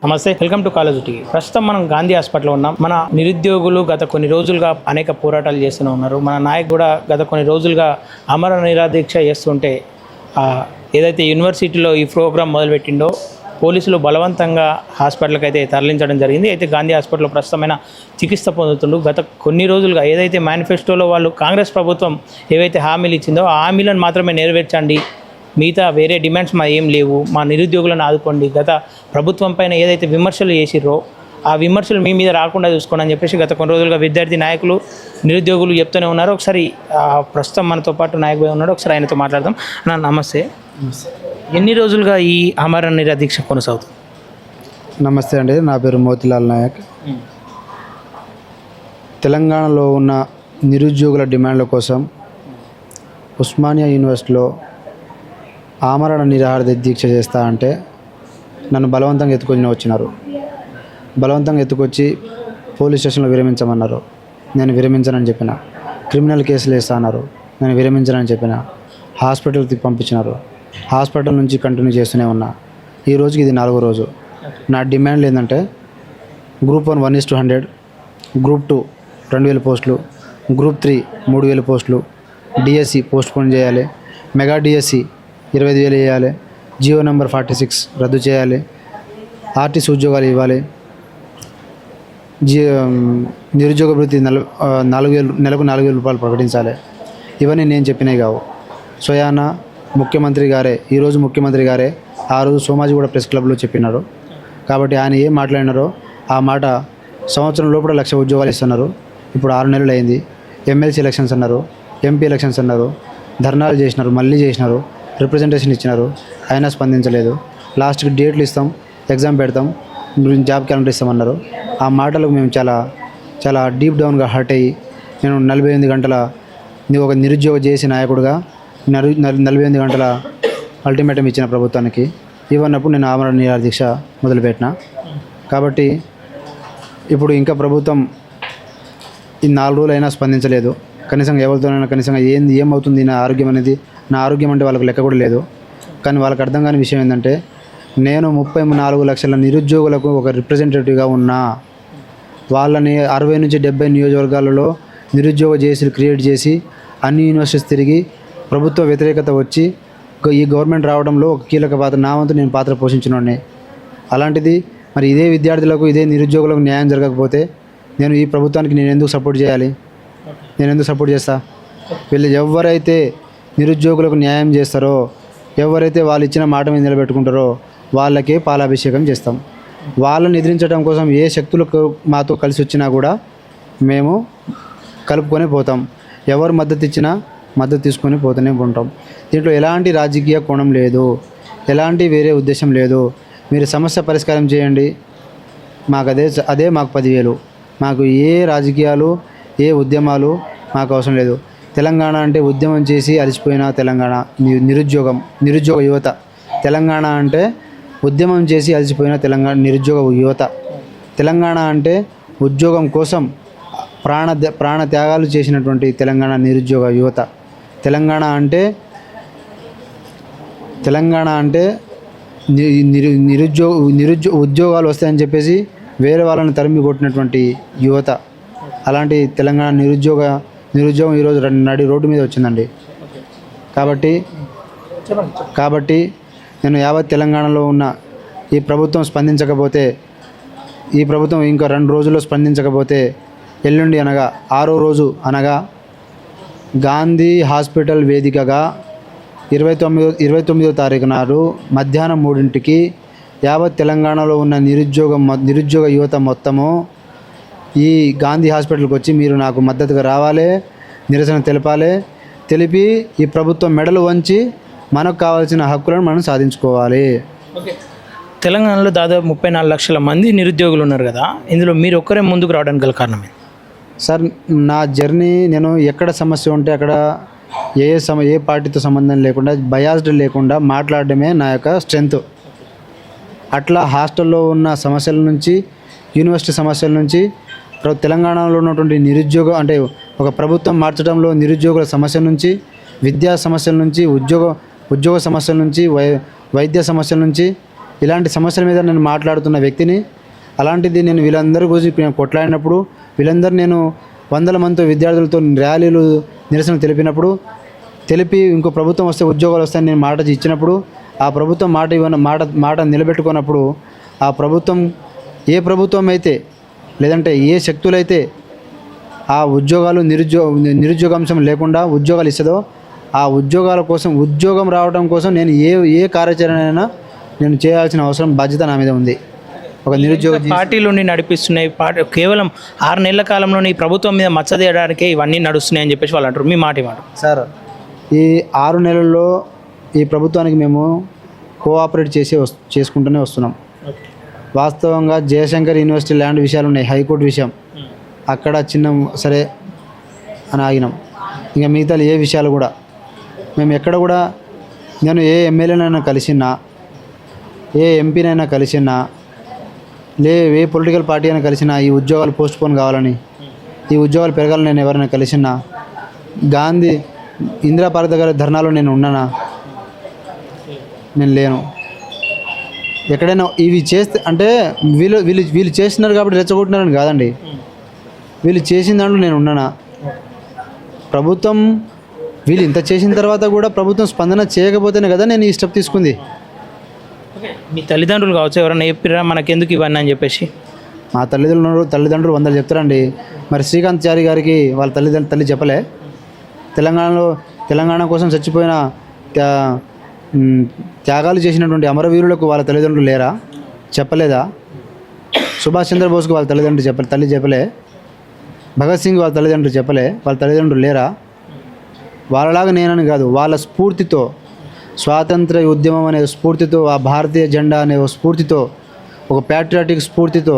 నమస్తే, welcome to college TV. ప్రస్తుతం మనం గాంధీ హాస్పిటల్లో ఉన్నాం. మన నిరుద్యోగులు గత కొన్ని రోజులుగా అనేక పోరాటాలు చేస్తూనే ఉన్నారు. మన నాయకు కూడా గత కొన్ని రోజులుగా అమర నిరాదీక్ష చేస్తుంటే ఏదైతే యూనివర్సిటీలో ఈ ప్రోగ్రాం మొదలుపెట్టిండో పోలీసులు బలవంతంగా హాస్పిటల్కి అయితే తరలించడం జరిగింది. అయితే గాంధీ హాస్పిటల్లో ప్రస్తుతమైన చికిత్స పొందుతుండు. గత కొన్ని రోజులుగా ఏదైతే మేనిఫెస్టోలో వాళ్ళు కాంగ్రెస్ ప్రభుత్వం ఏవైతే హామీలు ఇచ్చిందో ఆ హామీలను మాత్రమే నెరవేర్చండి, మిగతా వేరే డిమాండ్స్ మా ఏం లేవు, మా నిరుద్యోగులను ఆదుకోండి, గత ప్రభుత్వం పైన ఏదైతే విమర్శలు చేసిర్రో ఆ విమర్శలు మీ మీద రాకుండా చూసుకోండి అని చెప్పేసి గత కొన్ని రోజులుగా విద్యార్థి నాయకులు నిరుద్యోగులు చెప్తూనే ఉన్నారు. ఒకసారి ప్రస్తుతం మనతో పాటు నాయకుడు ఉన్నాడు, ఒకసారి ఆయనతో మాట్లాడదాం. అన్న నమస్తే. ఎన్ని రోజులుగా ఈ అమర నిరాదీక్ష కొనసాగుతుంది? నమస్తే అండి, నా పేరు మోతిలాల్ నాయక్. తెలంగాణలో ఉన్న నిరుద్యోగుల డిమాండ్ల కోసం ఉస్మానియా యూనివర్సిటీలో ఆమరణ నిరాహార దీక్ష చేస్తా అంటే నన్ను బలవంతంగా వచ్చినారు. బలవంతంగా ఎత్తుకొచ్చి పోలీస్ స్టేషన్లో విరమించమన్నారు. నేను విరమించనని చెప్పిన. క్రిమినల్ కేసులు వేస్తా అన్నారు. నేను విరమించనని చెప్పిన. హాస్పిటల్కి పంపించినారు. హాస్పిటల్ నుంచి కంటిన్యూ చేస్తూనే ఉన్నా. ఈ రోజుకి ఇది 4వ రోజు. నా డిమాండ్లు ఏంటంటే గ్రూప్ 1 1:100, గ్రూప్ 2 2000 పోస్టులు, గ్రూప్ 3 3000 పోస్టులు, డిఎస్సి పోస్ట్ పోన్ చేయాలి, మెగా డిఎస్సి 25,000 వేయాలి, జియో నెంబర్ 46 రద్దు చేయాలి, ఆర్టీసీ ఉద్యోగాలు ఇవ్వాలి, నిరుద్యోగ వృత్తి 4,000 నెలకు 4,000 రూపాయలు ప్రకటించాలి. ఇవన్నీ నేను చెప్పినవి కావు. స్వయాన ముఖ్యమంత్రి గారే, ఈరోజు ముఖ్యమంత్రి గారే ఆ రోజు సోమాజిగూడ ప్రెస్ క్లబ్లో చెప్పినారు. కాబట్టి ఆయన ఏం మాట్లాడినారో ఆ మాట సంవత్సరం లోపల 1,00,000 ఉద్యోగాలు ఇస్తున్నారు. ఇప్పుడు 6 నెలలు అయింది. ఎమ్మెల్సీ ఎలక్షన్స్ అన్నారు, ఎంపీ ఎలక్షన్స్ అన్నారు, ధర్నాలు చేసినారు, మళ్ళీ చేసినారు, రిప్రజెంటేషన్ ఇచ్చినారు, అయినా స్పందించలేదు. లాస్ట్కి డేట్లు ఇస్తాం, ఎగ్జామ్ పెడతాం, జాబ్ క్యాలెండర్ ఇస్తామన్నారు. ఆ మాటలకు మేము చాలా చాలా డీప్ డౌన్గా హర్ట్ అయ్యి నేను 48 గంటల ఒక నిరుద్యోగ చేసి నాయకుడిగా 48 గంటల అల్టిమేటం ఇచ్చిన ప్రభుత్వానికి. ఇవన్నప్పుడు నేను ఆమరణ నిరాహార దీక్ష మొదలుపెట్టిన. కాబట్టి ఇప్పుడు ఇంకా ప్రభుత్వం ఈ 4 రోజులు అయినా స్పందించలేదు. కనీసం ఎవరితోనైనా కనీసం ఏమవుతుంది నా ఆరోగ్యం అనేది, నా ఆరోగ్యం అంటే వాళ్ళకి లెక్క కూడా లేదు. కానీ వాళ్ళకి అర్థం కాని విషయం ఏంటంటే నేను 34 లక్షల నిరుద్యోగులకు ఒక రిప్రజెంటేటివ్గా ఉన్నా. వాళ్ళని 60 నుంచి 70 నియోజకవర్గాలలో నిరుద్యోగ జేసీలు క్రియేట్ చేసి అన్ని యూనివర్సిటీస్ తిరిగి ప్రభుత్వ వ్యతిరేకత వచ్చి ఈ గవర్నమెంట్ రావడంలో ఒక కీలక పాత్ర, నా వంతు నేను పాత్ర పోషించినోడిని. అలాంటిది మరి ఇదే విద్యార్థులకు ఇదే నిరుద్యోగులకు న్యాయం జరగకపోతే నేను ఈ ప్రభుత్వానికి నేను ఎందుకు సపోర్ట్ చేయాలి? నేను ఎందుకు సపోర్ట్ చేస్తా? వీళ్ళు ఎవరైతే నిరుద్యోగులకు న్యాయం చేస్తారో, ఎవరైతే వాళ్ళు ఇచ్చిన మాట మీద నిలబెట్టుకుంటారో వాళ్ళకే పాలాభిషేకం చేస్తాం. వాళ్ళని ఎదిరించడం కోసం ఏ శక్తులకు మాతో కలిసి వచ్చినా కూడా మేము కలుపుకొని పోతాం. ఎవరు మద్దతు ఇచ్చినా మద్దతు తీసుకొని పోతూనే ఉంటాం. దీంట్లో ఎలాంటి రాజకీయ కోణం లేదు, ఎలాంటి వేరే ఉద్దేశం లేదు. మీరు సమస్య పరిష్కారం చేయండి, మాకు అదే మాకు 10,000. మాకు ఏ రాజకీయాలు ఏ ఉద్యమాలు మాకు అవసరం లేదు. తెలంగాణ అంటే ఉద్యమం చేసి అలసిపోయిన తెలంగాణ నిరుద్యోగ యువత. తెలంగాణ అంటే ఉద్యమం చేసి అలసిపోయిన తెలంగాణ నిరుద్యోగ యువత. తెలంగాణ అంటే ఉద్యోగం కోసం ప్రాణ త్యాగాలు చేసినటువంటి తెలంగాణ నిరుద్యోగ యువత. తెలంగాణ అంటే ఉద్యోగాలు వస్తాయని చెప్పేసి వేరే వాళ్ళని తరిమి కొట్టినటువంటి యువత. అలాంటి తెలంగాణ నిరుద్యోగం ఈరోజు నడి రోడ్డు మీద వచ్చిందండి. కాబట్టి నేను యావత్ తెలంగాణలో ఉన్న ఈ ప్రభుత్వం స్పందించకపోతే, ఈ ప్రభుత్వం ఇంకా 2 రోజుల్లో స్పందించకపోతే ఎల్లుండి అనగా 6వ రోజు అనగా గాంధీ హాస్పిటల్ వేదికగా 29వ తారీఖు నాడు మధ్యాహ్నం 3ంటికి యావత్ తెలంగాణలో ఉన్న నిరుద్యోగ యువత మొత్తము ఈ గాంధీ హాస్పిటల్కి వచ్చి మీరు నాకు మద్దతుగా రావాలి, నిరసన తెలిపి ఈ ప్రభుత్వం మెడలు వంచి మనకు కావాల్సిన హక్కులను మనం సాధించుకోవాలి. తెలంగాణలో దాదాపు 34 లక్షల మంది నిరుద్యోగులు ఉన్నారు కదా, ఇందులో మీరు ఒక్కరే ముందుకు రావడానికి గల కారణమే? సార్, నా జర్నీ నేను ఎక్కడ సమస్య ఉంటే అక్కడ ఏ పార్టీతో సంబంధం లేకుండా, బయాస్డ్ లేకుండా మాట్లాడడమే నా యొక్క స్ట్రెంగ్త్. అట్లా హాస్టల్లో ఉన్న సమస్యల నుంచి, యూనివర్సిటీ సమస్యల నుంచి, తెలంగాణలో ఉన్నటువంటి నిరుద్యోగం అంటే ఒక ప్రభుత్వం మార్చడంలో నిరుద్యోగుల సమస్య నుంచి, విద్యా సమస్యల నుంచి, ఉద్యోగ సమస్యల నుంచి, వైద్య సమస్యల నుంచి ఇలాంటి సమస్యల మీద నేను మాట్లాడుతున్న వ్యక్తిని. అలాంటిది నేను వీళ్ళందరి గురించి నేను కొట్లాడినప్పుడు, వీళ్ళందరూ నేను వందల మంది విద్యార్థులతో ర్యాలీలు నిరసన తెలిపి ఇంకో ప్రభుత్వం వస్తే ఉద్యోగాలు వస్తాయని నేను మాట ఇచ్చినప్పుడు, ఆ ప్రభుత్వం మాట నిలబెట్టుకున్నప్పుడు, ఆ ప్రభుత్వం ఏ ప్రభుత్వం అయితే లేదంటే ఏ శక్తులైతే ఆ ఉద్యోగాలు నిరుద్యోగాంశం లేకుండా ఉద్యోగాలు ఇస్తుందో, ఆ ఉద్యోగాల కోసం ఉద్యోగం రావడం కోసం నేను ఏ కార్యాచరణ అయినా నేను చేయాల్సిన అవసరం బాధ్యత నా మీద ఉంది. ఒక నిరుద్యోగ పార్టీలు నడిపిస్తున్నాయి, కేవలం 6 నెలల కాలంలోనే ఈ ప్రభుత్వం మీద మచ్చదేయడానికే ఇవన్నీ నడుస్తున్నాయని చెప్పేసి వాళ్ళు అంటారు. మీ మాట ఏమంటారు? సార్, ఈ 6 నెలల్లో ఈ ప్రభుత్వానికి మేము కోఆపరేట్ చేసుకుంటూనే వస్తున్నాం. వాస్తవంగా జయశంకర్ యూనివర్సిటీ ల్యాండ్ విషయాలు ఉన్నాయి, హైకోర్టు విషయం, అక్కడ చిన్న సరే అని ఆగినాం. ఇంకా మిగతా ఏ విషయాలు కూడా మేము ఎక్కడ కూడా, నేను ఏ ఎమ్మెల్యేనైనా కలిసినా, ఏ ఎంపీనైనా కలిసినా, ఏ పొలిటికల్ పార్టీ అయినా కలిసినా, ఈ ఉద్యోగాలు పోస్ట్పోన్ కావాలని, ఈ ఉద్యోగాలు పెరగాలని నేను ఎవరైనా కలిసినా, గాంధీ ఇందిరా పార్క్ దగ్గర ధర్నాలో నేను ఉన్నానా? నేను లేను. ఎక్కడైనా ఇవి చేస్తే అంటే వీళ్ళు చేస్తున్నారు కాబట్టి రెచ్చగొట్టినారని కాదండి, వీళ్ళు చేసిన దాంట్లో నేను ఉన్నానా? ప్రభుత్వం వీళ్ళు ఇంత చేసిన తర్వాత కూడా ప్రభుత్వం స్పందన చేయకపోతేనే కదా నేను ఈ స్టెప్ తీసుకుంది. మీ తల్లిదండ్రులు కావచ్చు, ఎవరైనా చెప్పిరా మనకెందుకు ఇవన్నీ అని చెప్పేసి? మా తల్లిదండ్రులు 100 చెప్తారండి. మరి శ్రీకాంత్ చారి గారికి వాళ్ళ తల్లి చెప్పలే? తెలంగాణ కోసం చచ్చిపోయిన త్యాగాలు చేసినటువంటి అమరవీరులకు వాళ్ళ తల్లిదండ్రులు లేరా? చెప్పలేదా? సుభాష్ చంద్రబోస్కు వాళ్ళ తల్లి చెప్పలే? భగత్ సింగ్ వాళ్ళ తల్లిదండ్రులు చెప్పలే? వాళ్ళ తల్లిదండ్రులు లేరా? వాళ్ళలాగా నేనని కాదు, వాళ్ళ స్ఫూర్తితో, స్వాతంత్ర ఉద్యమం అనే స్ఫూర్తితో, ఆ భారతీయ జెండా అనే స్ఫూర్తితో, ఒక ప్యాట్రియాటిక్ స్ఫూర్తితో,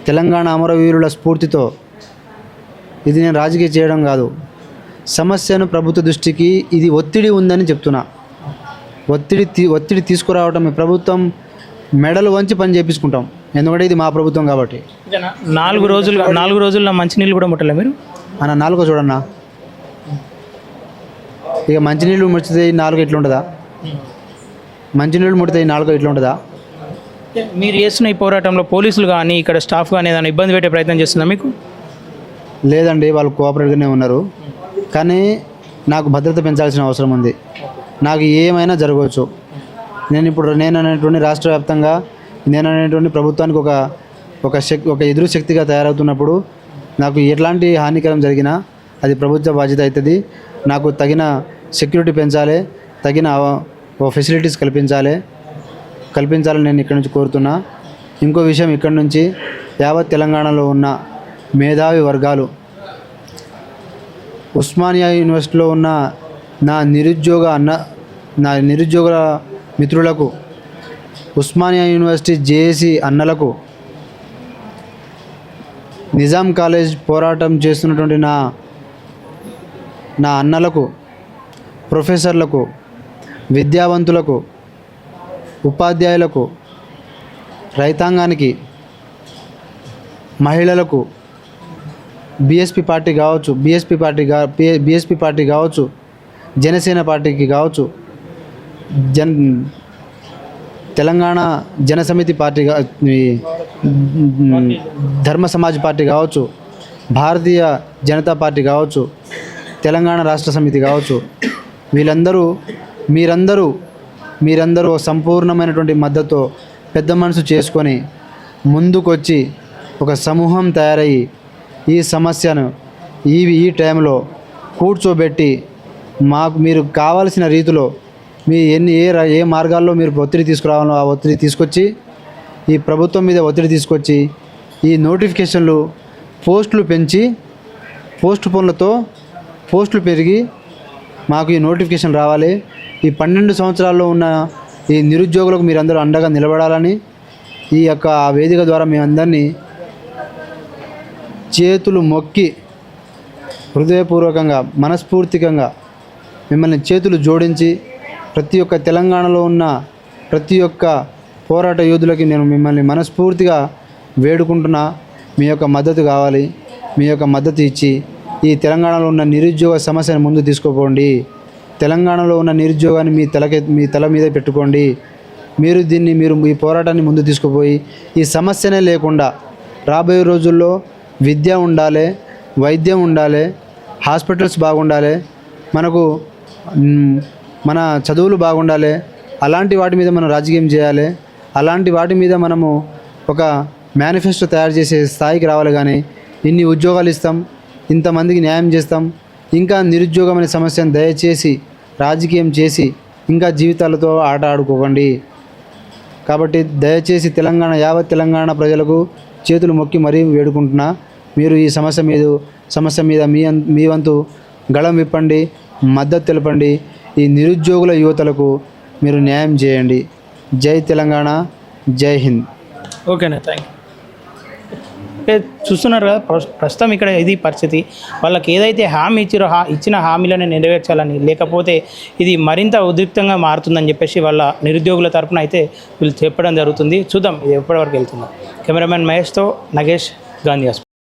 తెలంగాణ అమరవీరుల స్ఫూర్తితో, ఇది నేను రాజకీయ చేయడం కాదు, సమస్యను ప్రభుత్వ దృష్టికి ఇది ఒత్తిడి ఉందని చెప్తున్నా. ఒత్తిడి తీసుకురావడం ప్రభుత్వం మెడలు వంచి పని చేయించుకుంటాం, ఎందుకంటే ఇది మా ప్రభుత్వం కాబట్టి. 4 రోజుల్లో మంచినీళ్ళు కూడా ముట్టలే మీరు? అన్న 4 చూడన్నా, ఇక మంచినీళ్ళు ముడితే 4 ఇట్లుంటుందా? మంచినీళ్ళు ముడితే 4 ఇట్లుంటుందా? మీరు చేస్తున్న ఈ పోరాటంలో పోలీసులు కానీ ఇక్కడ స్టాఫ్ కానీ ఏదైనా ఇబ్బంది పెట్టే ప్రయత్నం చేస్తుందా మీకు? లేదండి, వాళ్ళు కోఆపరేట్గానే ఉన్నారు. కానీ నాకు భద్రత పెంచాల్సిన అవసరం ఉంది. నాకు ఏమైనా జరగవచ్చు. నేను అనేటువంటి రాష్ట్ర వ్యాప్తంగా నేను అనేటువంటి ప్రభుత్వానికి ఒక ఎదురు శక్తిగా తయారవుతున్నప్పుడు నాకు ఎట్లాంటి హానికరం జరిగినా అది ప్రభుత్వ బాధ్యత అవుతుంది. నాకు తగిన సెక్యూరిటీ పెంచాలి, తగిన ఫెసిలిటీస్ కల్పించాలని నేను ఇక్కడి నుంచి కోరుతున్నా. ఇంకో విషయం, ఇక్కడి నుంచి యావత్ తెలంగాణలో ఉన్న మేధావి వర్గాలు, ఉస్మానియా యూనివర్సిటీలో ఉన్న నా నిరుద్యోగ మిత్రులకు, ఉస్మానియా యూనివర్సిటీ జేఏసీ అన్నలకు, నిజాం కాలేజ్ పోరాటం చేస్తున్నటువంటి నా అన్నలకు, ప్రొఫెసర్లకు, విద్యావంతులకు, ఉపాధ్యాయులకు, రైతాంగానికి, మహిళలకు, బీఎస్పీ పార్టీ కావచ్చు, జనసేన పార్టీకి కావచ్చు, తెలంగాణ జనసమితి పార్టీ, ధర్మ సమాజ్ పార్టీ కావచ్చు, భారతీయ జనతా పార్టీ కావచ్చు, తెలంగాణ రాష్ట్ర సమితి కావచ్చు, మీరందరూ సంపూర్ణమైనటువంటి మద్దతు పెద్ద మనసు చేసుకొని ముందుకొచ్చి ఒక సమూహం తయారయ్యి ఈ సమస్యను ఈ టైంలో కూర్చోబెట్టి మాకు మీరు కావాల్సిన రీతిలో మీ ఏ మార్గాల్లో మీరు ఒత్తిడి తీసుకురావాలో ఆ ఒత్తిడి తీసుకొచ్చి, ఈ ప్రభుత్వం మీద ఒత్తిడి తీసుకొచ్చి, ఈ నోటిఫికేషన్లు పోస్టులు పెంచి, పోస్టులు పెరిగి మాకు ఈ నోటిఫికేషన్ రావాలి. ఈ 12 సంవత్సరాల్లో ఉన్న ఈ నిరుద్యోగులకు మీరందరూ అండగా నిలబడాలని ఈ యొక్క వేదిక ద్వారా మీ అందరినీ చేతులు మొక్కి హృదయపూర్వకంగా, మనస్ఫూర్తికంగా మిమ్మల్ని చేతులు జోడించి ప్రతి ఒక్క తెలంగాణలో ఉన్న ప్రతి ఒక్క పోరాట యోధులకి నేను మిమ్మల్ని మనస్ఫూర్తిగా వేడుకుంటున్నా. మీ యొక్క మద్దతు కావాలి. మీ యొక్క మద్దతు ఇచ్చి ఈ తెలంగాణలో ఉన్న నిరుద్యోగ సమస్యను ముందు తీసుకుపోండి. తెలంగాణలో ఉన్న నిరుద్యోగాన్ని మీ తల మీద పెట్టుకోండి. మీరు ఈ పోరాటాన్ని ముందు తీసుకుపోయి ఈ సమస్యనే లేకుండా రాబోయే రోజుల్లో విద్య ఉండాలి, వైద్యం ఉండాలి, హాస్పిటల్స్ బాగుండాలి, మనకు మన చదువులు బాగుండాలి. అలాంటి వాటి మీద మనం రాజకీయం చేయాలి. అలాంటి వాటి మీద మనము ఒక మేనిఫెస్టో తయారు చేసే స్థాయికి రావాలి. కానీ ఇన్ని ఉద్యోగాలు ఇస్తాం, ఇంతమందికి న్యాయం చేస్తాం, ఇంకా నిరుద్యోగం అనే సమస్యను దయచేసి రాజకీయం చేసి ఇంకా జీవితాలతో ఆట ఆడుకోకండి. కాబట్టి దయచేసి యావత్ తెలంగాణ ప్రజలకు చేతులు మొక్కి మరీ వేడుకుంటున్నా, మీరు ఈ సమస్య మీద మీ వంతు గళం విప్పండి, మద్దతు తెలపండి. ఈ నిరుద్యోగుల యువతలకు మీరు న్యాయం చేయండి. జై తెలంగాణ, జై హింద్. ఓకేనా, థ్యాంక్ యూ. అంటే చూస్తున్నారు కదా, ప్రస్తుతం ఇక్కడ ఇది పరిస్థితి. వాళ్ళకి ఏదైతే హామీ ఇచ్చారో ఇచ్చిన హామీలను నెరవేర్చాలని, లేకపోతే ఇది మరింత ఉద్రిక్తంగా మారుతుందని చెప్పేసి వాళ్ళ నిరుద్యోగుల తరపున అయితే వీళ్ళు చెప్పడం జరుగుతుంది. చూద్దాం ఇది ఎప్పటివరకు వెళ్తుందో. కెమెరామెన్ మహేష్తో నగేష్, గాంధీ హాస్పిటల్.